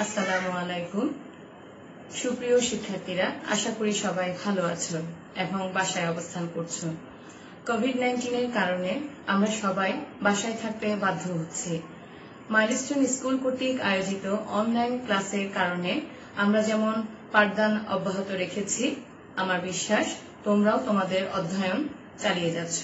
আসসালামু আলাইকুম। সুপ্রিয় শিক্ষার্থীরা, আশা করি সবাই ভালো আছো এবং বাসায় অবস্থান করছো। কোভিড-19 এর কারণে আমরা সবাই বাসায় থাকতে বাধ্য হচ্ছি। মাইলস্টোন স্কুল কর্তৃক আয়োজিত অনলাইন ক্লাসের কারণে আমরা যেমন পাঠদান অব্যাহত রেখেছি, আমার বিশ্বাস তোমরাও তোমাদের অধ্যয়ন চালিয়ে যাচ্ছ।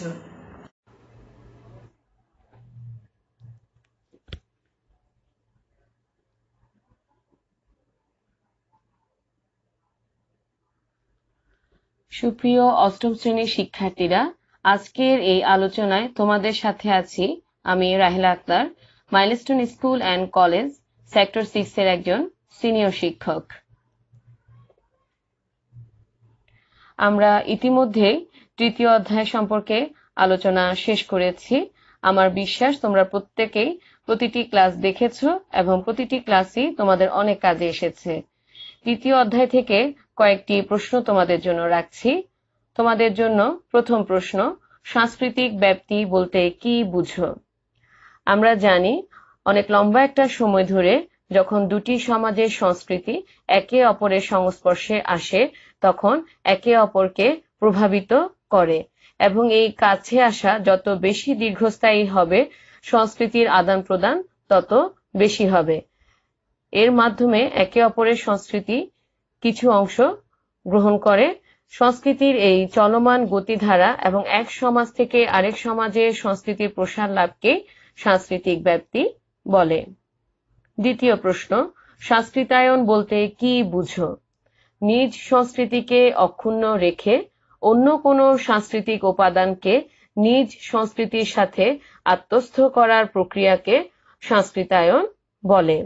সুপ্রিয় অষ্টম শ্রেণীর শিক্ষার্থীরা, আজকের এই আলোচনায় তোমাদের সাথে আছি আমি Rahela Akter, milestone school and college sector 6 এর একজন সিনিয়র শিক্ষক। আমরা ইতিমধ্যেই তৃতীয় অধ্যায় সম্পর্কে আলোচনা শেষ করেছি। আমার বিশ্বাস তোমরা প্রত্যেকেই প্রতিটি ক্লাস দেখেছো এবং প্রতিটি ক্লাসই তোমাদের অনেক কাজে এসেছে। তৃতীয় অধ্যায় থেকে কয়েকটি প্রশ্ন তোমাদের জন্য রাখছি। তোমাদের জন্য প্রথম প্রশ্ন, সাংস্কৃতিক ব্যাপ্তি বলতে কি বুঝো? আমরা জানি অনেক লম্বা একটা সময় ধরে যখন দুটি সমাজের সংস্কৃতি একে অপরের সংস্পর্শে আসে তখন একে অপরকে প্রভাবিত করে এবং এই কাছে আসা যত বেশি দীর্ঘস্থায়ী হবে সংস্কৃতির আদান প্রদান তত বেশি হবে। এর মাধ্যমে একে অপরের সংস্কৃতি কিছু অংশ গ্রহণ করে। সংস্কৃতির এই চলমান গতিধারা এবং এক সমাজ থেকে আরেক সমাজে সংস্কৃতির প্রসার লাভকে সাংস্কৃতিক ব্যাপ্তি বলে। দ্বিতীয় প্রশ্ন, সংস্কৃতায়ন বলতে কি বুঝো? নিজ সংস্কৃতিকে অক্ষুণ্ণ রেখে অন্য কোনো সাংস্কৃতিক উপাদানকে নিজ সংস্কৃতির সাথে আত্মস্থ করার প্রক্রিয়াকে সংস্কৃতায়ন বলে।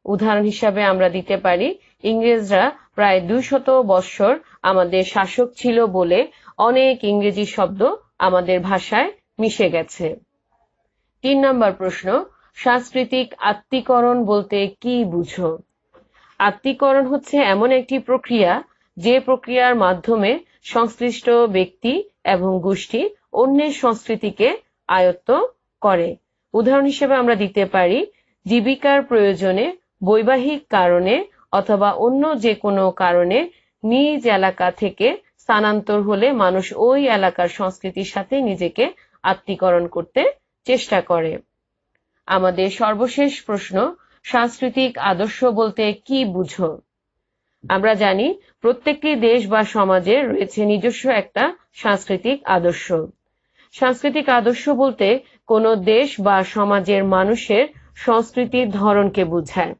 উদাহরণ হিসাবে আমরা দিতে পারি, ইংরেজরা প্রায় 200 বৎসর আমাদের শাসক ছিল বলে অনেক ইংরেজি শব্দ আমাদের ভাষায় মিশে গেছে। 3 নম্বর প্রশ্ন, সাংস্কৃতিক আত্মীকরণ বলতে কি বুঝো? আত্মীকরণ হচ্ছে এমন একটি প্রক্রিয়া যে প্রক্রিয়ার মাধ্যমে সংশ্লিষ্ট ব্যক্তি এবং গোষ্ঠী অন্যের সংস্কৃতিকে আয়ত্ত করে। উদাহরণ হিসেবে আমরা দিতে পারি, জীবিকার প্রয়োজনে, বৈবাহিক কারণে অথবা অন্য যে কোনো কারণে নিজ এলাকা থেকে স্থানান্তর হলে মানুষ ওই এলাকার সংস্কৃতির সাথে নিজেকে আত্মীকরণ করতে চেষ্টা করে। আমাদের সর্বশেষ প্রশ্ন, সাংস্কৃতিক আদর্শ বলতে কি বুঝো? আমরা জানি প্রত্যেকটি দেশ বা সমাজের রয়েছে নিজস্ব একটা সাংস্কৃতিক আদর্শ। সাংস্কৃতিক আদর্শ বলতে কোনো দেশ বা সমাজের মানুষের সংস্কৃতির ধরনকে বোঝায়,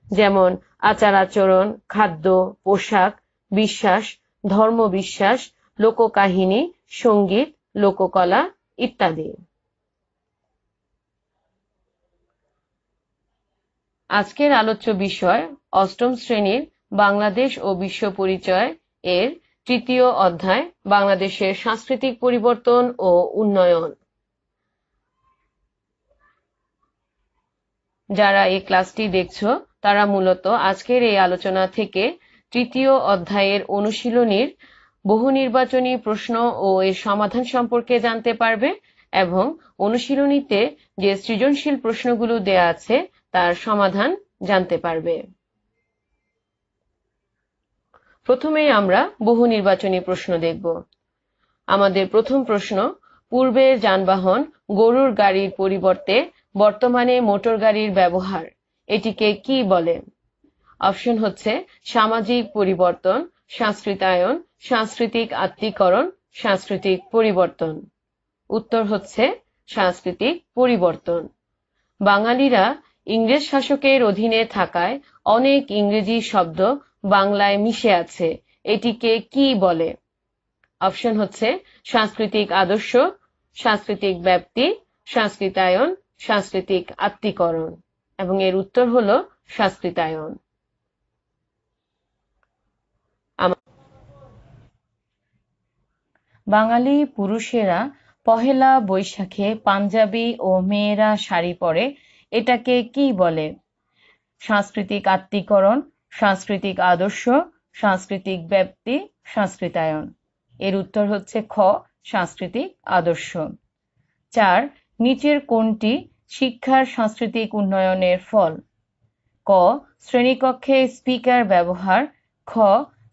যেমন আচার আচরণ, খাদ্য, পোশাক, বিশ্বাস, ধর্মবিশ্বাস, লোককাহিনী, সঙ্গীত, লোককলা ইত্যাদি। আজকের আলোচ্য বিষয় অষ্টম শ্রেণীর বাংলাদেশ ও বিশ্ব পরিচয় এর তৃতীয় অধ্যায়, বাংলাদেশের সাংস্কৃতিক পরিবর্তন ও উন্নয়ন। যারা এই ক্লাসটি দেখছো তারা মূলত আজকের এই আলোচনা থেকে তৃতীয় অধ্যায়ের অনুশীলনীর বহু নির্বাচনী প্রশ্ন ও এর সমাধান সম্পর্কে জানতে পারবে এবং অনুশীলনীতে যে সৃজনশীল প্রশ্নগুলো দেয়া আছে তার সমাধান জানতে পারবে। প্রথমেই আমরা বহু নির্বাচনী প্রশ্ন দেখব। আমাদের প্রথম প্রশ্ন, পূর্বের যানবাহন গরুর গাড়ির পরিবর্তে বর্তমানে মোটর গাড়ির ব্যবহার, এটিকে কি বলে? অপশন হচ্ছে সামাজিক পরিবর্তন, সংস্কৃতায়ন, সাংস্কৃতিক আত্মীকরণ, সাংস্কৃতিক পরিবর্তন। উত্তর হচ্ছে সাংস্কৃতিক পরিবর্তন। বাঙালিরা ইংরেজ শাসকের অধীনে থাকায় অনেক ইংরেজি শব্দ বাংলায় মিশে আছে, এটিকে কি বলে? অপশন হচ্ছে সাংস্কৃতিক আদর্শ, সাংস্কৃতিক ব্যাপ্তি, সংস্কৃতায়ন, সাংস্কৃতিক আত্মীকরণ এবং এর উত্তর হলো সংস্কৃতায়ন। বাঙালি পুরুষেরা পহেলা বৈশাখে পাঞ্জাবি ও মেয়েরা শাড়ি পরে, এটাকে কি বলে? সাংস্কৃতিক আত্মীকরণ, সাংস্কৃতিক আদর্শ, সাংস্কৃতিক ব্যাপ্তি, সংস্কৃতায়ন। এর উত্তর হচ্ছে খ, সাংস্কৃতিক আদর্শ। 4, নিচের কোনটি শিক্ষার সাংস্কৃতিক উন্নয়নের ফল? ক, ক শ্রেণীকক্ষে স্পিকার ব্যবহার, খ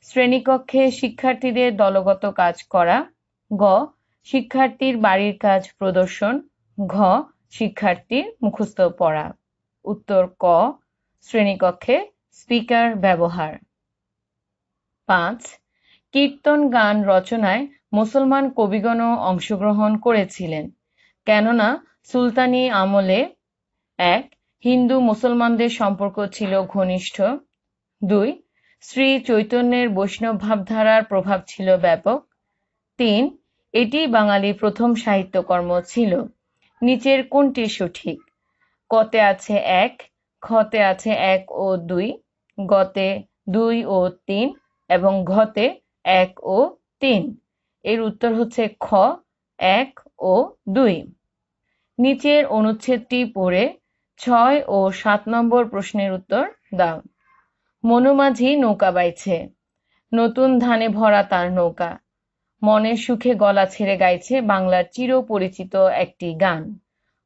শ্রেণীকক্ষে শিক্ষার্থীদের দলগত কাজ করা, গ শিক্ষার্থীর বাড়ির কাজ প্রদর্শন, ঘ শিক্ষার্থীর মুখস্থ পড়া। উত্তর ক শ্রেণীকক্ষে স্পিকার ব্যবহার। 5 কীর্তন গান রচনায় মুসলমান কবিগণও অংশগ্রহণ করেছিলেন, কেননা সুলতানি আমলে 1 হিন্দু মুসলমানদের সম্পর্ক ছিল ঘনিষ্ঠ, 2 শ্রী চৈতন্যের বৈষ্ণব ভাবধারার প্রভাব ছিল ব্যাপক, 3 এটি বাঙালির প্রথম সাহিত্যকর্ম ছিল। নিচের কোনটি সঠিক? কতে আছে 1, খতে আছে 1 ও 2, গতে 2 ও 3 এবং ঘতে 1 ও 3। এর উত্তর হচ্ছে খ 1 ও 2। নিচের অনুচ্ছেদটি পড়ে 6 ও 7 নম্বর প্রশ্নের উত্তর দাও। মনু মাঝি নৌকা বাইছে, নতুন ধানে ভরা তার নৌকা, মনের সুখে গলা ছেড়ে গাইছে বাংলার চিরপরিচিত একটি গান,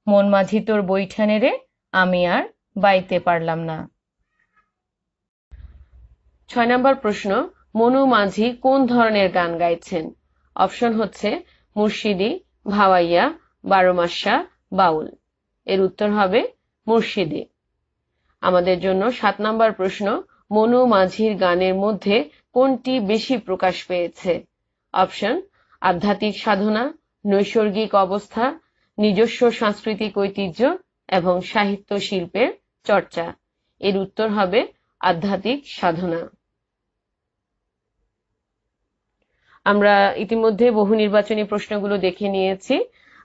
মন মাঝি তোর বৈঠানে রে আমি আর বাইতে পারলাম না। 6 নম্বর প্রশ্ন, মনু মাঝি কোন ধরনের গান গাইছেন? অপশন হচ্ছে মুর্শিদি, ভাওয়াইয়া, বারোমাসা, বাউল। এর উত্তর হবে মুর্শিদি। আমাদের জন্য 7 নম্বর প্রশ্ন, মনু মাঝির গানের মধ্যে কোনটি বেশি প্রকাশ পেয়েছে? অপশন আধ্যাত্মিক সাধনা, নৈসর্গিক অবস্থা, নিজস্ব সাংস্কৃতিক ঐতিহ্য এবং সাহিত্য শিল্পের চর্চা। এর উত্তর হবে আধ্যাত্মিক সাধনা। আমরা ইতিমধ্যে বহু নির্বাচনী প্রশ্নগুলো দেখে নিয়েছি।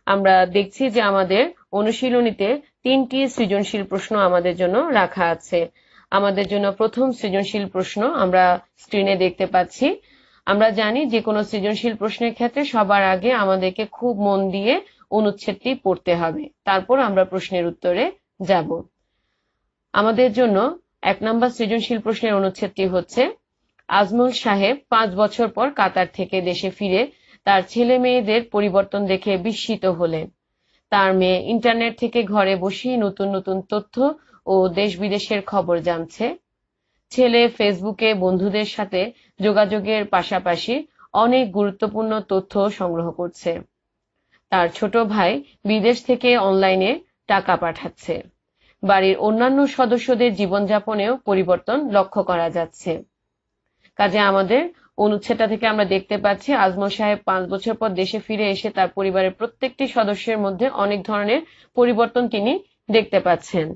আমরা দেখছি যে আমাদের অনুশীলনীতে 3টি সৃজনশীল প্রশ্ন আমাদের জন্য রাখা আছে। আমাদের জন্য প্রথম সৃজনশীল প্রশ্ন আমরা স্ক্রিনে দেখতে পাচ্ছি। আমরা জানি যে কোনো সৃজনশীল প্রশ্নের ক্ষেত্রে সবার আগে আমাদেরকে খুব মন দিয়ে অনুচ্ছেদটি পড়তে হবে, তারপর আমরা প্রশ্নের উত্তরে যাব। আমাদের জন্য 1 নম্বর সৃজনশীল প্রশ্নের অনুচ্ছেদটি হচ্ছে, আজমল সাহেব 5 বছর পর কাতার থেকে দেশে ফিরে তার ছেলে মেয়েদের পরিবর্তন দেখে বিস্মিত হলেন। তার মেয়ে ইন্টারনেট থেকে ঘরে বসেই নতুন নতুন তথ্য ও দেশ বিদেশের খবর জানছে। ছেলে ফেসবুকে বন্ধুদের সাথে যোগাযোগের পাশাপাশি অনেক গুরুত্বপূর্ণ তথ্য সংগ্রহ করছে। তার ছোট ভাই বিদেশ থেকে অনলাইনে টাকা পাঠাচ্ছে। বাড়ির অন্যান্য সদস্যদের জীবনযাপনেও পরিবর্তন লক্ষ্য করা যাচ্ছে। কাজে আমাদের অনুচ্ছেদটা থেকে আমরা দেখতে পাচ্ছি আজমল সাহেব 5 বছর পর দেশে ফিরে এসে তার পরিবারের প্রত্যেকটি সদস্যের মধ্যে অনেক ধরনের পরিবর্তন তিনি দেখতে পাচ্ছেন।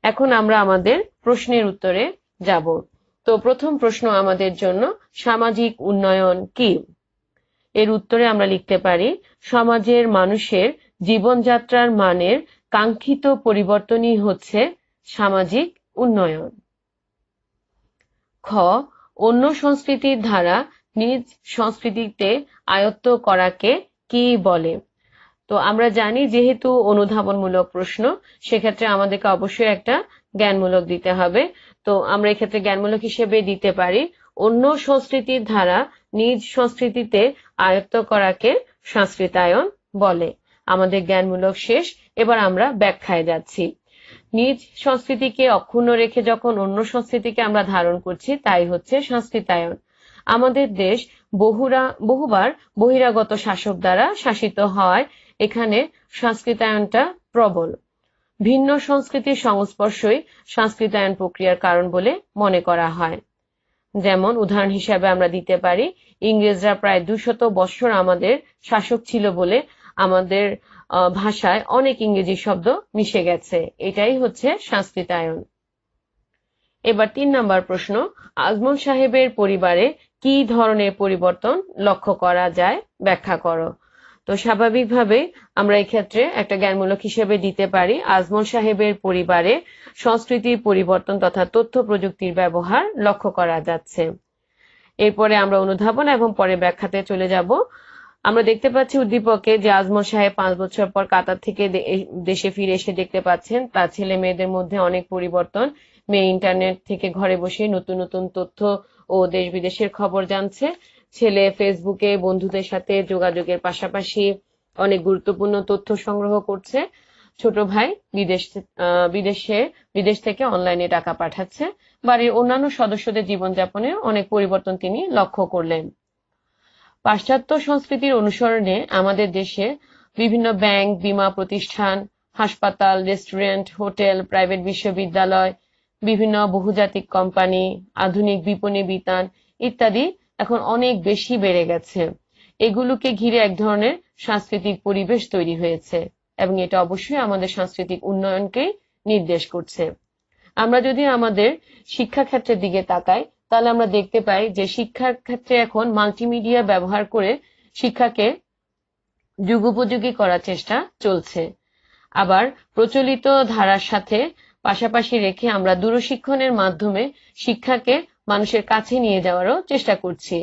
এখন আমরা আমাদের প্রশ্নের উত্তরে যাব। তো প্রথম প্রশ্ন আমাদের জন্য, সামাজিক উন্নয়ন কি? এর উত্তরে আমরা লিখতে পারি, সমাজের মানুষের জীবনযাত্রার মানের কাঙ্ক্ষিত পরিবর্তনই হচ্ছে সামাজিক উন্নয়ন। খ অন্য সংস্কৃতির ধারা নিজ সংস্কৃতিতে আয়ত্ত করাকে কি বলে? তো আমরা জানি যেহেতু অনুধাবনমূলক প্রশ্ন, সেক্ষেত্রে আমাদেরকে অবশ্যই একটা জ্ঞানমূলক দিতে হবে। তো আমরা এক্ষেত্রে জ্ঞানমূলক হিসেবে দিতে পারি, অন্য সংস্কৃতির ধারা নিজ সংস্কৃতিতে আয়ত্ত করাকে সংস্কৃতায়ন বলে। আমাদের জ্ঞানমূলক শেষ, এবার আমরা ব্যাখ্যায় যাচ্ছি। নিজ সংস্কৃতিকে অক্ষুণ্ণ রেখে যখন অন্য সংস্কৃতিকে আমরা ধারণ করছি তাই হচ্ছে সংস্কৃতায়ন। আমাদের দেশ বহুবার বহিরাগত শাসক দ্বারা শাসিত হওয়ায় এখানে সংস্কৃতায়নটা প্রবল। ভিন্ন সংস্কৃতির সংস্পর্শই সংস্কৃতায়ন প্রক্রিয়ার কারণ বলে মনে করা হয়। যেমন উদাহরণ হিসাবে আমরা দিতে পারি, ইংরেজরা প্রায় 200 বছর আমাদের শাসক ছিল বলে আমাদের ভাষায় অনেক ইংরেজি শব্দ মিশে গেছে, এটাই হচ্ছে সংস্কৃতায়ন। এবার 3 নম্বর প্রশ্ন, আজমল সাহেবের পরিবারে কি ধরনের পরিবর্তন লক্ষ্য করা যায় ব্যাখ্যা করো। তো স্বাভাবিকভাবে আমরা এক্ষেত্রে একটা জ্ঞানমূলক হিসেবে দিতে পারি, আজমল সাহেবের পরিবারে সংস্কৃতির পরিবর্তন তথা তথ্য প্রযুক্তির ব্যবহার লক্ষ্য করা যাচ্ছে। এরপরে আমরা অনুধাবন এবং পরে ব্যাখ্যাতে চলে যাব। আমরা দেখতে পাচ্ছি উদ্দীপকে যে আজমল সাহেব 5 বছর পর কাতার থেকে দেশে ফিরে এসে দেখতে পাচ্ছেন তার ছেলে মেয়েদের মধ্যে অনেক পরিবর্তন। মেয়ে ইন্টারনেট থেকে ঘরে বসে নতুন নতুন তথ্য ও দেশ বিদেশের খবর জানছে। ছেলে ফেসবুকে বন্ধুদের সাথে যোগাযোগের পাশাপাশি অনেক গুরুত্বপূর্ণ তথ্য সংগ্রহ করছে। ছোট ভাই বিদেশ থেকে অনলাইনে টাকা পাঠাচ্ছে। বাড়ির অন্যান্য সদস্যদের জীবনযাপনে অনেক পরিবর্তন তিনি লক্ষ্য করলেন। পাশ্চাত্য সংস্কৃতির অনুসরণে আমাদের দেশে বিভিন্ন ব্যাংক, বীমা প্রতিষ্ঠান, হাসপাতাল, রেস্টুরেন্ট, হোটেল, প্রাইভেট বিশ্ববিদ্যালয়, বিভিন্ন বহুজাতিক কোম্পানি, আধুনিক বিপণী বিতান ইত্যাদি এখন অনেক বেশি বেড়ে গেছে। এগুলোকে ঘিরে এক ধরনের সাংস্কৃতিক পরিবেশ তৈরি হয়েছে এবং এটা অবশ্যই আমাদের সাংস্কৃতিক উন্নয়নকেই নির্দেশ করছে। আমরা যদি আমাদের শিক্ষাক্ষেত্রের দিকে তাকাই তাহলে আমরা দেখতে পাই যে শিক্ষার ক্ষেত্রে এখন মাল্টিমিডিয়া ব্যবহার করে শিক্ষাকে যুগোপযোগী করার চেষ্টা চলছে। আবার প্রচলিত ধারার সাথে পাশাপাশি রেখে আমরা দূরশিক্ষণের মাধ্যমে শিক্ষাকে মানুষের কাছে নিয়ে যাওয়ারও চেষ্টা করছি।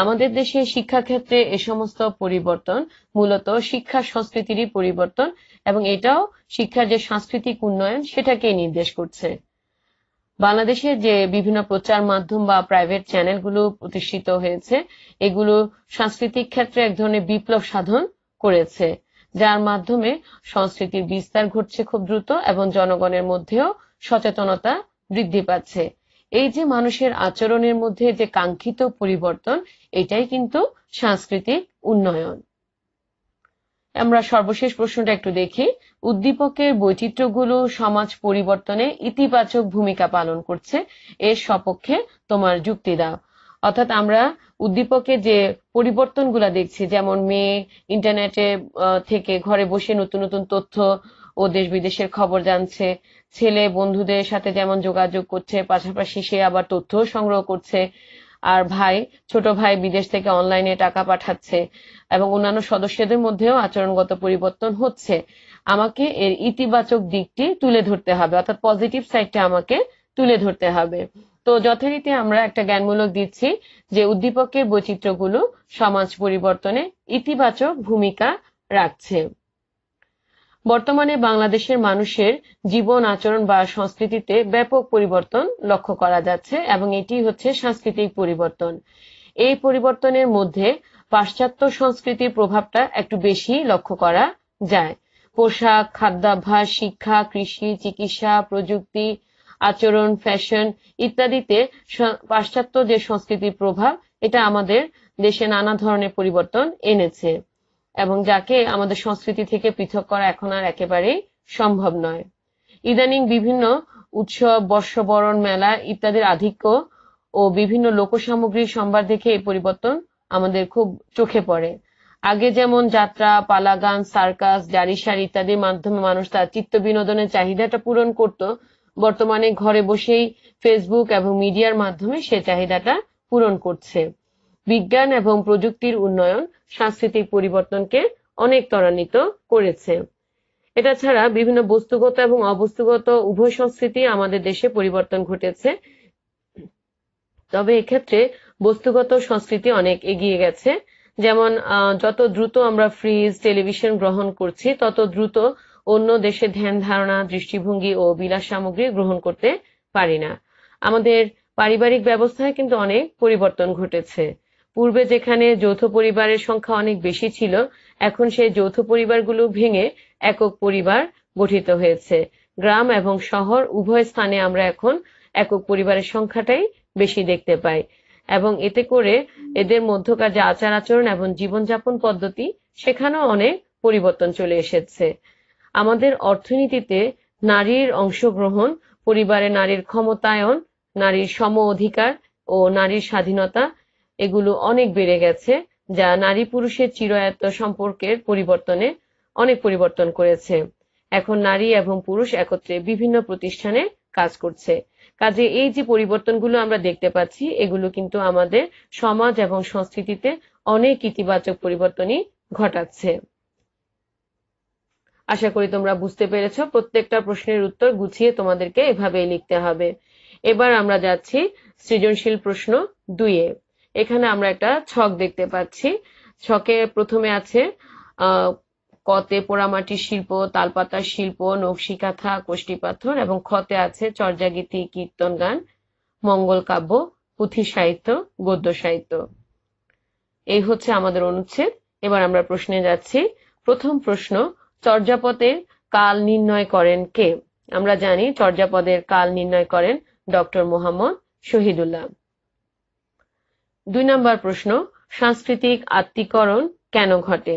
আমাদের দেশে শিক্ষাক্ষেত্রে এ সমস্ত পরিবর্তন মূলত শিক্ষা সংস্কৃতিরই পরিবর্তন এবং এটাও শিক্ষার যে সাংস্কৃতিক উন্নয়ন সেটাকেই নির্দেশ করছে। বাংলাদেশে যে বিভিন্ন প্রচার মাধ্যম বা প্রাইভেট চ্যানেলগুলো প্রতিষ্ঠিত হয়েছে এগুলো সাংস্কৃতিক ক্ষেত্রে এক ধরনের বিপ্লব সাধন করেছে, যার মাধ্যমে সংস্কৃতির বিস্তার ঘটছে খুব দ্রুত এবং জনগণের মধ্যেও সচেতনতা বৃদ্ধি পাচ্ছে। এই যে মানুষের আচরণের মধ্যে যে কাঙ্ক্ষিত পরিবর্তন, এটাই কিন্তু সাংস্কৃতিক উন্নয়ন। আমরা সর্বশেষ প্রশ্নটা একটু দেখি। উদ্দীপকের বৈচিত্র্যগুলো সমাজ পরিবর্তনে ইতিবাচক ভূমিকা পালন করছে, এর সপক্ষে তোমার যুক্তি দাও। অর্থাৎ আমরা উদ্দীপকে যে পরিবর্তনগুলো দেখছি, যেমন মেয়ে ইন্টারনেটে থেকে ঘরে বসে নতুন নতুন তথ্য ও দেশ বিদেশের খবর জানছে, ছেলে বন্ধুদের সাথে যেমন যোগাযোগ করছে পাশাপাশি সে আবার তথ্য সংগ্রহ করছে, আর ছোট ভাই বিদেশ থেকে অনলাইনে টাকা পাঠাচ্ছে এবং অন্যান্য সদস্যদের মধ্যেও আচরণগত পরিবর্তন হচ্ছে। আমাকে এর ইতিবাচক দিকটি তুলে ধরতে হবে, অর্থাৎ পজিটিভ সাইডটা আমাকে তুলে ধরতে হবে। তো যথারীতি আমরা একটা জ্ঞানমূলক দিচ্ছি যে উদ্দীপকের বৈচিত্র্যগুলো সমাজ পরিবর্তনে ইতিবাচক ভূমিকা রাখছে। বর্তমানে বাংলাদেশের মানুষের জীবন আচরণ বা সংস্কৃতিতে ব্যাপক পরিবর্তন লক্ষ্য করা যাচ্ছে এবং এটি হচ্ছে সাংস্কৃতিক পরিবর্তন। এই পরিবর্তনের মধ্যে পাশ্চাত্য সংস্কৃতির প্রভাবটা একটু বেশি লক্ষ্য করা যায়। পোশাক, খাদ্যাভ্যাস, শিক্ষা, কৃষি, চিকিৎসা, প্রযুক্তি, আচরণ, ফ্যাশন ইত্যাদিতে পাশ্চাত্য যে সংস্কৃতির প্রভাব এটা আমাদের দেশে নানা ধরনের পরিবর্তন এনেছে এবং যাকে আমাদের সংস্কৃতি থেকে পৃথক করা এখন আর একেবারেই সম্ভব নয়। ইদানিং বিভিন্ন উৎসব, বর্ষবরণ, মেলা ইত্যাদির আধিক্য ও বিভিন্ন লোকসামগ্রীর সম্ভার দেখে এই পরিবর্তন আমাদের খুব চোখে পড়ে। আগে যেমন যাত্রা, পালা গান, সার্কাস, জারিসার ইত্যাদির মাধ্যমে মানুষ তার চিত্ত বিনোদনের চাহিদাটা পূরণ করত, বর্তমানে ঘরে বসেই ফেসবুক এবং মিডিয়ার মাধ্যমে সে চাহিদাটা পূরণ করছে। বিজ্ঞান এবং প্রযুক্তির উন্নয়ন সাংস্কৃতিক পরিবর্তনকে অনেক ত্বরান্বিত করেছে। এটা ছাড়া বিভিন্ন বস্তুগত এবং অবস্তুগত উভয় সংস্কৃতি আমাদের দেশে পরিবর্তন ঘটেছে, তবে এক্ষেত্রে বস্তুগত সংস্কৃতি অনেক এগিয়ে গেছে। যেমন যত দ্রুত আমরা ফ্রিজ, টেলিভিশন গ্রহণ করছি তত দ্রুত অন্য দেশের ধ্যান ধারণা, দৃষ্টিভঙ্গি ও বিলাস সামগ্রী গ্রহণ করতে পারি না। আমাদের পারিবারিক ব্যবস্থায় কিন্তু অনেক পরিবর্তন ঘটেছে। পূর্বে যেখানে যৌথ পরিবারের সংখ্যা অনেক বেশি ছিল, এখন সেই যৌথ পরিবারগুলো ভেঙে একক পরিবার গঠিত হয়েছে। গ্রাম এবং শহর উভয় স্থানে আমরা এখন একক পরিবারের সংখ্যাটাই বেশি দেখতে পাই এবং এতে করে এদের মধ্যকার যে আচার আচরণ এবং জীবনযাপন পদ্ধতি সেখানেও অনেক পরিবর্তন চলে এসেছে। আমাদের অর্থনীতিতে নারীর অংশগ্রহণ, পরিবারে নারীর ক্ষমতায়ন, নারীর সম অধিকার ও নারীর স্বাধীনতা এগুলো অনেক বেড়ে গেছে, যা নারী পুরুষের চিরায়ত সম্পর্কের পরিবর্তনে অনেক পরিবর্তন করেছে। এখন নারী এবং পুরুষ একত্রে বিভিন্ন প্রতিষ্ঠানে কাজ করছে। কাজে এই যে পরিবর্তনগুলো আমরা দেখতে পাচ্ছি এগুলো কিন্তু আমাদের সমাজ এবং সংস্কৃতিতে অনেক ইতিবাচক পরিবর্তনই ঘটাচ্ছে। আশা করি তোমরা বুঝতে পেরেছ। প্রত্যেকটা প্রশ্নের উত্তর গুছিয়ে তোমাদেরকে এভাবেই লিখতে হবে। এবার আমরা যাচ্ছি সৃজনশীল প্রশ্ন 2-এ। এখানে আমরা একটা ছক দেখতে পাচ্ছি। ছকে প্রথমে আছে কতে পোড়ামাটির শিল্প, তালপাতার শিল্প, নকশি কাঁথা, কোষ্ঠী পাথর এবং খতে আছে চর্যাগীতি, কীর্তন গান, মঙ্গল কাব্য, পুঁথি সাহিত্য, গদ্য সাহিত্য। এই হচ্ছে আমাদের অনুচ্ছেদ। এবার আমরা প্রশ্নে যাচ্ছি। প্রথম প্রশ্ন, চর্যাপদের কাল নির্ণয় করেন কে? আমরা জানি চর্যাপদের কাল নির্ণয় করেন ডক্টর মোহাম্মদ শহীদুল্লাহ। 2 নম্বর প্রশ্ন, সাংস্কৃতিক আত্মীকরণ কেন ঘটে?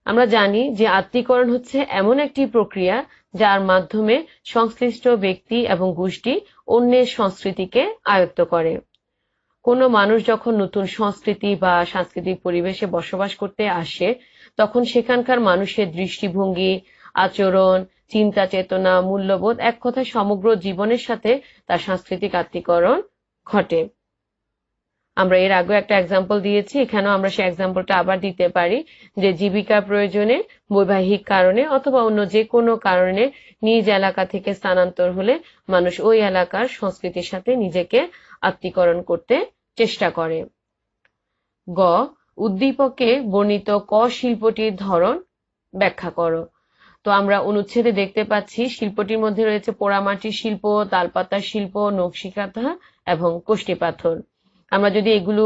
আমরা জানি যে আত্মীকরণ হচ্ছে এমন একটি প্রক্রিয়া যার মাধ্যমে সংশ্লিষ্ট ব্যক্তি এবং গোষ্ঠী অন্যের সংস্কৃতিকে আয়ত্ত করে। কোনো মানুষ যখন নতুন সংস্কৃতি বা সাংস্কৃতিক পরিবেশে বসবাস করতে আসে, তখন সেখানকার মানুষের দৃষ্টিভঙ্গি, আচরণ, চিন্তা চেতনা, মূল্যবোধ, এক কথায় সমগ্র জীবনের সাথে তার সাংস্কৃতিক আত্মীকরণ ঘটে। আমরা এর আগে একটা এক্সাম্পল দিয়েছি, এখানেও আমরা সেই এক্সাম্পলটা আবার দিতে পারি যে জীবিকার প্রয়োজনে, বৈবাহিক কারণে অথবা অন্য যে কোনো কারণে নিজ এলাকা থেকে স্থানান্তর হলে মানুষ ওই এলাকার সংস্কৃতির সাথে নিজেকে আত্মীকরণ করতে চেষ্টা করে। গ, উদ্দীপকে বর্ণিত ক শিল্পটির ধরন ব্যাখ্যা করো। তো আমরা অনুচ্ছেদে দেখতে পাচ্ছি শিল্পটির মধ্যে রয়েছে পোড়ামাটির শিল্প, তালপাতার শিল্প, নকশি কাঁথা এবং কষ্টি পাথর। আমরা যদি এগুলো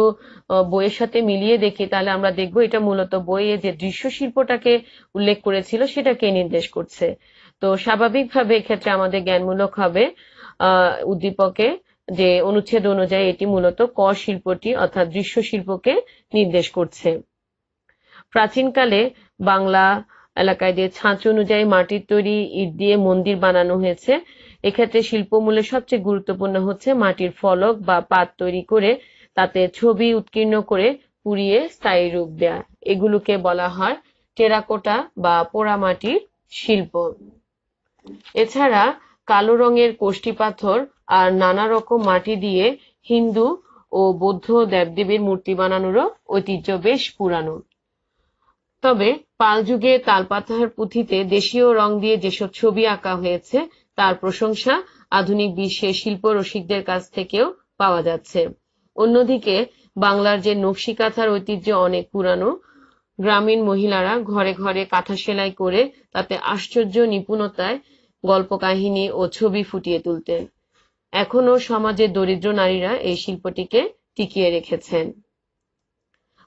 বইয়ের সাথে মিলিয়ে দেখি তাহলে আমরা দেখব এটা মূলত বইয়ে যে দৃশ্য শিল্পটাকে উল্লেখ করেছিল সেটাকে নির্দেশ করছে। তো স্বাভাবিকভাবে এক্ষেত্রে আমাদের জ্ঞানমূলক হবে উদ্দীপকে যে অনুচ্ছেদ অনুযায়ী এটি মূলত ক শিল্পটি অর্থাৎ দৃশ্য শিল্পকে নির্দেশ করছে। প্রাচীনকালে বাংলা এলাকায় যে ছাঁচ অনুযায়ী মাটির তৈরি ইট দিয়ে মন্দির বানানো হয়েছে, এক্ষেত্রে শিল্পমূল্যে সবচেয়ে গুরুত্বপূর্ণ হচ্ছে মাটির ফলক বা পাত তৈরি করে তাতে ছবি উৎকীর্ণ করে পুড়িয়ে স্থায়ী রূপ দেয়া, এগুলোকে বলা হয় টেরাকোটা বা পোড়ামাটির শিল্প। এছাড়া কালো রঙের কষ্টি পাথর আর নানা রকম মাটি দিয়ে হিন্দু ও বৌদ্ধ দেবদেবীর মূর্তি বানানোরও ঐতিহ্য বেশ পুরানো। তবে পাল যুগে তালপাতার পুঁথিতে দেশীয় রং দিয়ে যেসব ছবি আঁকা হয়েছে তার প্রশংসা আধুনিক বিশ্বে শিল্প রসিকদের কাছ থেকেও পাওয়া যাচ্ছে। অন্যদিকে বাংলার যে নকশি কাঁথার ঐতিহ্য অনেক পুরানো, গ্রামীণ মহিলারা ঘরে ঘরে কাঁথা সেলাই করে তাতে আশ্চর্য নিপুণতায় গল্প কাহিনী ও ছবি ফুটিয়ে তুলতেন। এখনো সমাজের দরিদ্র নারীরা এই শিল্পটিকে টিকিয়ে রেখেছেন।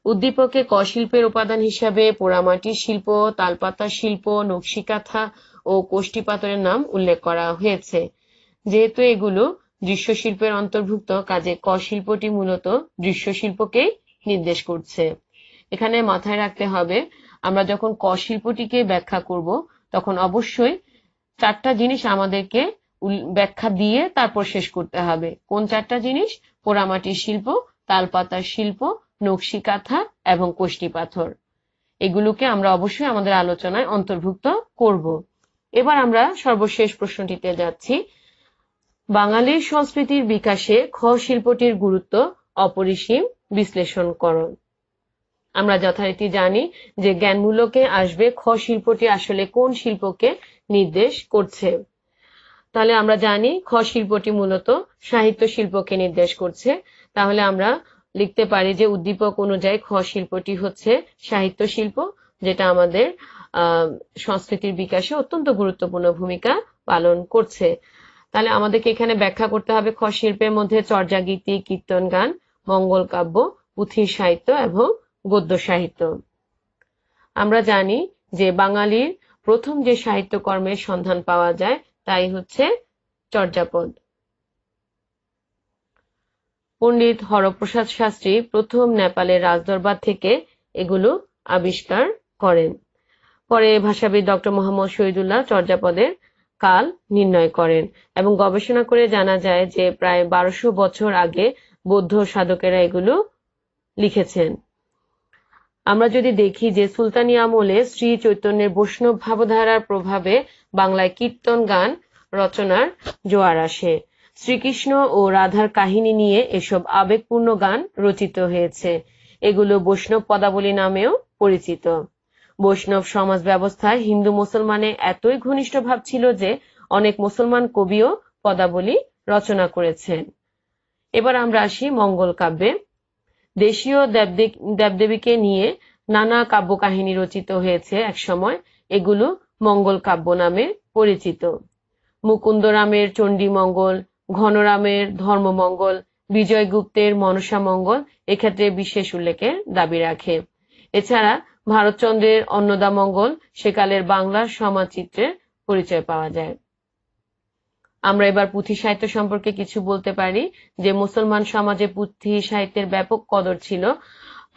উদ্দীপকে ক শিল্পের উপাদান হিসাবে পোড়ামাটির শিল্প, তালপাতা শিল্প, নকশি কাঁথা ও কষ্টি পাথরের নাম উল্লেখ করা হয়েছে। যেহেতু এগুলো দৃশ্য শিল্পের অন্তর্ভুক্ত, কাজে ক শিল্পটি মূলত দৃশ্য শিল্পকেই নির্দেশ করছে। এখানে মাথায় রাখতে হবে আমরা যখন ক শিল্পটিকে ব্যাখ্যা করব তখন অবশ্যই 4টা জিনিস আমাদেরকে ব্যাখ্যা দিয়ে তারপর শেষ করতে হবে। কোন 4টা জিনিস? পোড়ামাটির শিল্প, তালপাতার শিল্প, নকশি কাঁথা এবং কষ্টি পাথর। এগুলোকে আমরা অবশ্যই আমাদের আলোচনায় অন্তর্ভুক্ত করব। এবার আমরা সর্বশেষ প্রশ্নটিতে যাচ্ছি। বাঙালির সংস্কৃতির বিকাশে খ শিল্পটির গুরুত্ব অপরিসীম, বিশ্লেষণ করো। আমরা যথারীতি জানি যে জ্ঞানমূলকে আসবে খ শিল্পটি আসলে কোন শিল্পকে নির্দেশ করছে। তাহলে আমরা জানি খ শিল্পটি মূলত সাহিত্য শিল্পকে নির্দেশ করছে। তাহলে আমরা লিখতে পারি যে উদ্দীপক অনুযায়ী খ শিল্পটি হচ্ছে সাহিত্য শিল্প, যেটা আমাদের সংস্কৃতির বিকাশে অত্যন্ত গুরুত্বপূর্ণ ভূমিকা পালন করছে। তাহলে আমাদেরকে এখানে ব্যাখ্যা করতে হবে খ শিল্পের মধ্যে চর্যাগীতি, কীর্তন গান, মঙ্গল কাব্য, পুঁথির সাহিত্য এবং গদ্য সাহিত্য। আমরা জানি যে বাঙালির প্রথম যে সাহিত্যকর্মের সন্ধান পাওয়া যায় তাই হচ্ছে চর্যাপদ। পণ্ডিত হরপ্রসাদ শাস্ত্রী প্রথম নেপালের রাজদরবার থেকে এগুলো আবিষ্কার করেন। পরে ভাষাবিদ ডক্টর মোহাম্মদ শহীদুল্লাহ চর্যাপদের কাল নির্ণয় করেন এবং গবেষণা করে জানা যায় যে প্রায় 1200 বছর আগে বৌদ্ধ সাধকেরা এগুলো লিখেছেন। আমরা যদি দেখি যে সুলতানি আমলে শ্রী চৈতন্যের বৈষ্ণব ভাবধারার প্রভাবে বাংলায় কীর্তন গান রচনার জোয়ার আসে। শ্রীকৃষ্ণ ও রাধার কাহিনী নিয়ে এসব আবেগপূর্ণ গান রচিত হয়েছে। এগুলো বৈষ্ণব পদাবলী নামেও পরিচিত। বৈষ্ণব সমাজ ব্যবস্থায় হিন্দু মুসলমানে এতই ঘনিষ্ঠ ভাব ছিল যে অনেক মুসলমান কবিও পদাবলী রচনা করেছেন। এবার আমরা আসি মঙ্গল কাব্যে। দেশীয় দেবদেবীকে নিয়ে নানা কাব্য কাহিনী রচিত হয়েছে একসময়, এগুলো মঙ্গল কাব্য নামে পরিচিত। মুকুন্দরামের চণ্ডীমঙ্গল, ঘনরামের ধর্মমঙ্গল, বিজয়গুপ্তের মনসা মঙ্গল এক্ষেত্রে বিশেষ উল্লেখের দাবি রাখে। এছাড়া ভারতচন্দ্রের অন্নদামঙ্গল সেকালের বাংলার সমাজচিত্রের পরিচয় পাওয়া যায়। আমরা এবার পুঁথি সাহিত্য সম্পর্কে কিছু বলতে পারি যে মুসলমান সমাজে পুঁথি সাহিত্যের ব্যাপক কদর ছিল।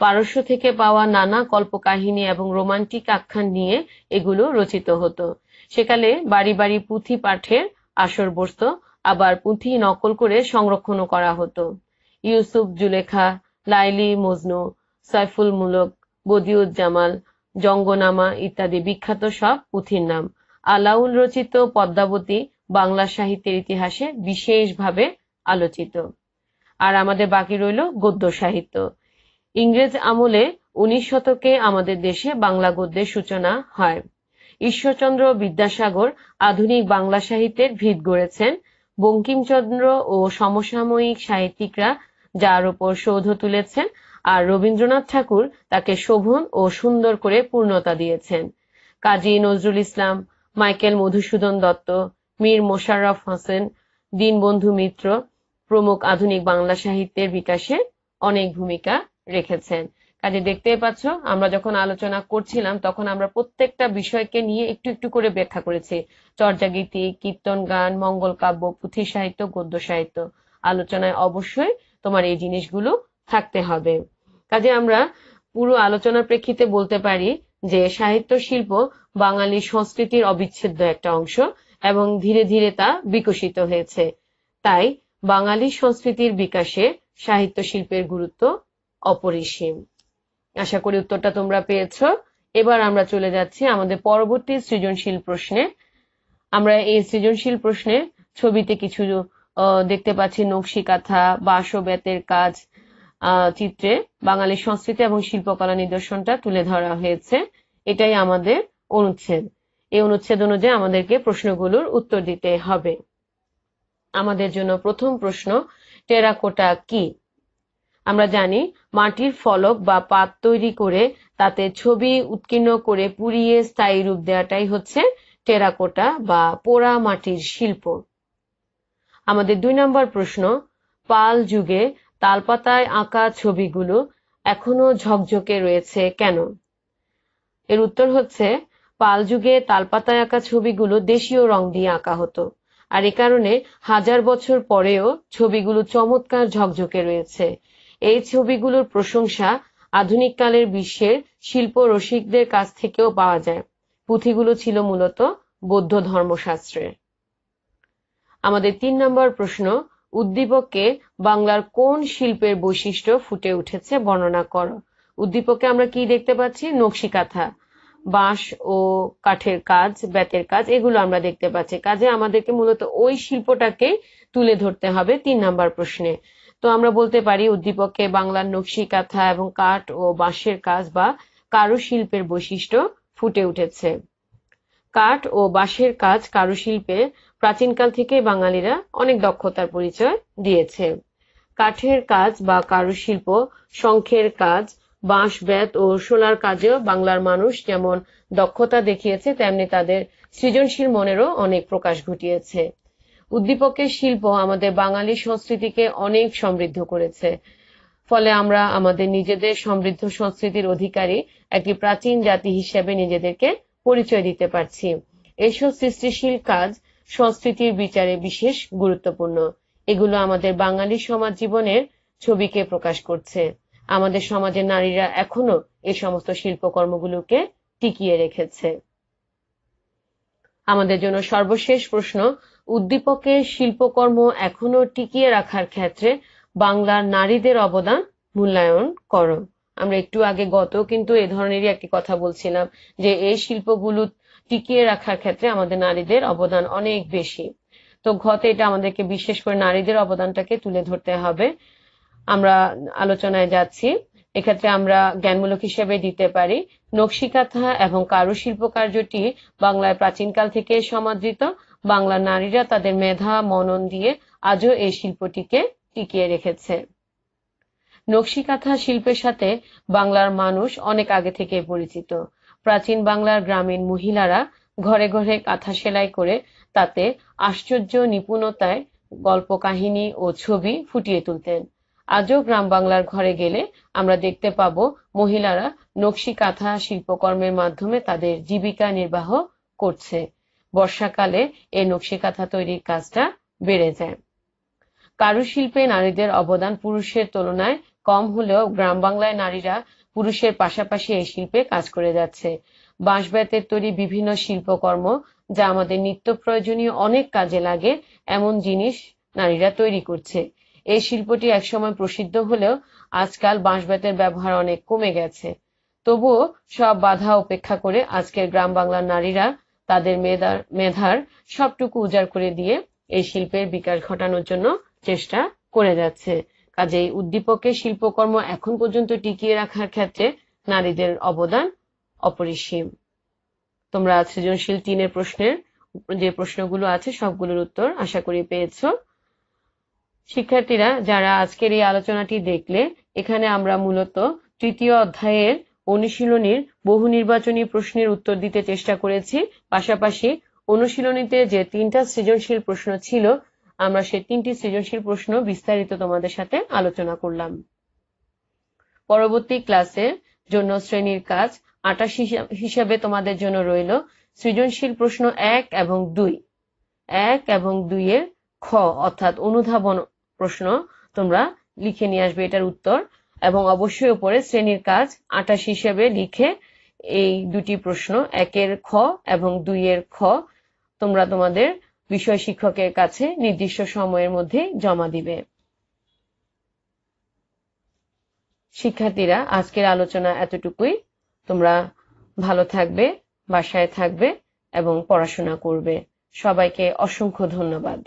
পারস্য থেকে পাওয়া নানা কল্পকাহিনী এবং রোমান্টিক আখ্যান নিয়ে এগুলো রচিত হতো। সেকালে বাড়ি বাড়ি পুঁথি পাঠের আসর বসত, আবার পুঁথি নকল করে সংরক্ষণও করা হতো। ইউসুফ জুলেখা, লাইলি মজনু, সাইফুল মুলক, বদিউজ্জামাল, জঙ্গনামা ইত্যাদি বিখ্যাত সব পুঁথির নাম। আলাউল রচিত পদ্মাবতী বাংলা সাহিত্যের ইতিহাসে বিশেষভাবে আলোচিত। আর আমাদের বাকি রইল গদ্য সাহিত্য। ইংরেজ আমলে 19 শতকে আমাদের দেশে বাংলা গদ্যের সূচনা হয়। ঈশ্বরচন্দ্র বিদ্যাসাগর আধুনিক বাংলা সাহিত্যের ভিত গড়েছেন। বঙ্কিমচন্দ্র ও সমসাময়িক সাহিত্যিকরা যার উপর সৌধ তুলেছেন, আর রবীন্দ্রনাথ ঠাকুর তাকে শোভন ও সুন্দর করে পূর্ণতা দিয়েছেন। কাজী নজরুল ইসলাম, মাইকেল মধুসূদন দত্ত, মীর মোশাররফ হোসেন, দীনবন্ধু মিত্র প্রমুখ আধুনিক বাংলা সাহিত্যের বিকাশে অনেক ভূমিকা রেখেছেন। কাজে দেখতেই পাচ্ছ, আমরা যখন আলোচনা করছিলাম তখন আমরা প্রত্যেকটা বিষয়কে নিয়ে একটু একটু করে ব্যাখ্যা করেছি। চর্যাগীতি, কীর্তন গান, মঙ্গল কাব্য, পুঁথি সাহিত্য, গদ্য সাহিত্য। আলোচনায় অবশ্যই তোমার এই জিনিসগুলো থাকতে হবে। কাজে আমরা পুরো আলোচনার প্রেক্ষিতে বলতে পারি যে সাহিত্য শিল্প বাঙালি সংস্কৃতির অবিচ্ছেদ্য একটা অংশ এবং ধীরে ধীরে তা বিকশিত হয়েছে। তাই বাঙালি সংস্কৃতির বিকাশে সাহিত্য শিল্পের গুরুত্ব অপরিসীম। আশা করি উত্তরটা তোমরা পেয়েছো। এবার আমরা চলে যাচ্ছি আমাদের পরবর্তী সৃজনশীল প্রশ্নে। আমরা এই সৃজনশীল প্রশ্নে ছবিতে কিছু দেখতে পাচ্ছি নকশি কাঁথা, বাঁশ ও বেতের কাজ, চিত্রে বাঙালি সংস্কৃতি এবং শিল্পকলা নিদর্শনটা তুলে ধরা হয়েছে। এটাই আমাদের অনুচ্ছেদ। এই অনুচ্ছেদ অনুযায়ী আমাদেরকে প্রশ্নগুলোর উত্তর দিতে হবে। আমাদের জন্য প্রথম প্রশ্ন, টেরাকোটা কি? আমরা জানি মাটির ফলক বা পাত তৈরি করে তাতে ছবি উৎকীর্ণ করে পুড়িয়ে স্থায়ী রূপ দেওয়াটাই হচ্ছে টেরাকোটা বা পোড়া মাটির শিল্প। আমাদের 2 নম্বর প্রশ্ন, পাল যুগে তালপাতায় আঁকা ছবিগুলো এখনো ঝকঝকে রয়েছে কেন? এর উত্তর হচ্ছে, পাল যুগে তালপাতায় আঁকা ছবিগুলো দেশীয় রং দিয়ে আঁকা হতো, আর এ কারণে 1000 বছর পরেও ছবিগুলো চমৎকার ঝকঝকে রয়েছে। এই ছবিগুলোর প্রশংসা আধুনিক কালের বিশ্বের শিল্প রসিকদের কাছ থেকেও পাওয়া যায়। পুঁথিগুলো ছিল মূলত বৌদ্ধ ধর্মশাস্ত্রের। আমাদের 3 নম্বর প্রশ্ন, উদ্দীপকে বাংলার কোন শিল্পের বৈশিষ্ট্য ফুটে উঠেছে বর্ণনা করো। উদ্দীপকে আমরা কি দেখতে পাচ্ছি? নকশি কাঁথা, বাঁশ ও কাঠের কাজ, বেতের কাজ, এগুলো আমরা দেখতে পাচ্ছি। কাজে আমাদেরকে মূলত ওই শিল্পটাকে তুলে ধরতে হবে 3 নম্বর প্রশ্নে। তো আমরা বলতে পারি উদ্দীপকে বাংলার নকশি কাঁথা এবং কাঠ ও বাঁশের কাজ বা কারুশিল্পের বৈশিষ্ট্য ফুটে উঠেছে। কাঠ ও বাঁশের কাজ কারুশিল্পে প্রাচীনকাল থেকে বাঙালিরা অনেক দক্ষতার পরিচয় দিয়েছে। কাঠের কাজ বা কারুশিল্প, শঙ্খের কাজ, বাঁশ, বেত ও শোলার কাজেও বাংলার মানুষ যেমন দক্ষতা দেখিয়েছে, তেমনি তাদের সৃজনশীল মনেরও অনেক প্রকাশ ঘটিয়েছে। উদ্দীপকের শিল্প আমাদের বাঙালি সংস্কৃতিকে অনেক সমৃদ্ধ করেছে। ফলে আমরা আমাদের নিজেদের সমৃদ্ধ সংস্কৃতির অধিকারী একটি প্রাচীন জাতি হিসেবে নিজেদেরকে পরিচয় দিতে পারছি। এইসব সৃষ্টিশীল কাজ সংস্কৃতির বিচারে বিশেষ গুরুত্বপূর্ণ। এগুলো আমাদের বাঙালি সমাজ জীবনের ছবিকে প্রকাশ করছে। আমাদের সমাজের নারীরা এখনো এই সমস্ত শিল্পকর্মগুলোকে টিকিয়ে রেখেছে। আমাদের জন্য সর্বশেষ প্রশ্ন, উদ্দীপকের শিল্পকর্ম এখনো টিকিয়ে রাখার ক্ষেত্রে বাংলার নারীদের অবদান মূল্যায়ন করো। আমরা একটু আগে কিন্তু এ ধরনেরই একটি কথা বলছিলাম যে এই শিল্পগুলো টিকিয়ে রাখার ক্ষেত্রে আমাদের নারীদের অবদান অনেক বেশি। তো ঘতে এটা আমাদেরকে বিশেষ করে নারীদের অবদানটাকে তুলে ধরতে হবে। আমরা আলোচনায় যাচ্ছি। এক্ষেত্রে আমরা জ্ঞানমূলক হিসেবে দিতে পারি, নকশি কাঁথা এবং কারুশিল্প কার্যটি বাংলায় প্রাচীনকাল থেকে সমাদৃত। বাংলার নারীরা তাদের মেধা মনন দিয়ে আজও এই শিল্পটিকে টিকিয়ে রেখেছে। নকশি কাঁথা শিল্পের সাথে বাংলার মানুষ অনেক আগে থেকে পরিচিত। প্রাচীন বাংলার গ্রামীণ মহিলারা ঘরে ঘরে কাঁথা সেলাই করে তাতে আশ্চর্য নিপুণতায় গল্প, কাহিনী ও ছবি ফুটিয়ে তুলতেন। আজও গ্রাম বাংলার ঘরে গেলে আমরা দেখতে পাবো মহিলারা নকশি কাঁথা শিল্পকর্মের মাধ্যমে তাদের জীবিকা নির্বাহ করছে। বর্ষাকালে এই নকশি কাঁথা তৈরির কাজটা বেড়ে যায়। কারুশিল্পে নারীদের অবদান পুরুষের তুলনায় কম হলেও গ্রাম বাংলায় নারীরা পুরুষের পাশাপাশি এই শিল্পে কাজ করে যাচ্ছে। বাঁশ বেতের তৈরি বিভিন্ন শিল্পকর্ম যা আমাদের নিত্য প্রয়োজনীয় অনেক কাজে লাগে এমন জিনিস নারীরা তৈরি করছে। এই শিল্পটি একসময় প্রসিদ্ধ হলেও আজকাল বাঁশ বেতের ব্যবহার অনেক কমে গেছে। তবুও সব বাধা উপেক্ষা করে আজকের গ্রাম বাংলার নারীরা তাদের মেধার সবটুকু উজাড় করে দিয়ে এই শিল্পের বিকাশ ঘটানোর জন্য চেষ্টা করে যাচ্ছে। কাজেই উদ্দীপকের শিল্পকর্ম এখন পর্যন্ত টিকিয়ে রাখার ক্ষেত্রে নারীদের অবদান অপরিসীম। তোমরা সৃজনশীল 3 এর প্রশ্নের যে প্রশ্নগুলো আছে সবগুলোর উত্তর আশা করি পেয়েছো। শিক্ষার্থীরা যারা আজকের এই আলোচনাটি দেখলে, এখানে আমরা মূলত তৃতীয় অধ্যায়ের অনুশীলনীর বহু নির্বাচনী প্রশ্নের উত্তর দিতে চেষ্টা করেছি। পাশাপাশি অনুশীলনীতে যে 3টা সৃজনশীল প্রশ্ন ছিল, আমরা সেই 3টি সৃজনশীল প্রশ্ন বিস্তারিত তোমাদের সাথে আলোচনা করলাম। পরবর্তী ক্লাসের জন্য শ্রেণীর কাজ 28 হিসাবে তোমাদের জন্য রইল সৃজনশীল প্রশ্ন 1 এবং 2। 1 এবং 2 এর খ অর্থাৎ অনুধাবন প্রশ্ন তোমরা লিখে নিয়ে আসবে এটার উত্তর, এবং অবশ্যই উপরে শ্রেণীর কাজ 28 হিসেবে লিখে এই দুটি প্রশ্ন 1 এর খ এবং 2 এর খ তোমরা তোমাদের বিষয় শিক্ষকের কাছে নির্দিষ্ট সময়ের মধ্যে জমা দিবে। শিক্ষার্থীরা আজকের আলোচনা এতটুকুই। তোমরা ভালো থাকবে, বাসায় থাকবে এবং পড়াশোনা করবে। সবাইকে অসংখ্য ধন্যবাদ।